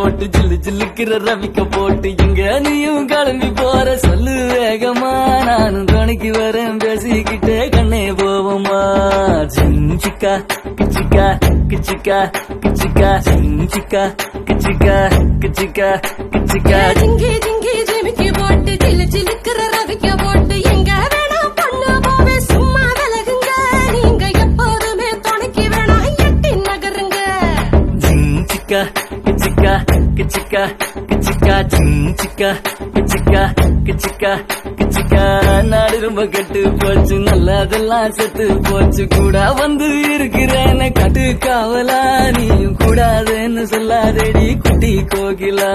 போட்டு ஜில்லு ஜில்லுக்கிற ரவிக்க போட்டு எங்க நீயும் கிளம்பி போற சொல்லு வேகமா நானும் துணைக்கு வரேன் பேசிக்கிட்டே கண்ணே போவோமா சிக்கா கிச்சிக்கா கிச்சிக்கா கிச்சிக்கா சிக்கா கிச்சிக்கா கிச்சிக்கா கிச்சிக்கா ஜிங்கி ஜிங்கி ஜிமிக்கி போட்டு ஜில்லு ஜில்லுக்கிற ரவிக்க போட்டு எங்க வேணா பொண்ணு போவே சும்மா விலகுங்க நீங்க எப்போதுமே துணைக்கு வேணா எட்டி நகருங்க சிக்கா கிச்சிக்கா கிச்சிக்கா கிச்சிக்கா சிக்கா கிச்சிக்கா கிச்சிக்கா கிச்சிக்கா நாடு ரொம்ப கெட்டு போச்சு நல்லதெல்லாம் செத்து போச்சு கூட வந்து இருக்கிறேன்னு கட்டு காவலா நீயும் கூடாதுன்னு சொல்லாதேடி குட்டி கோகிலா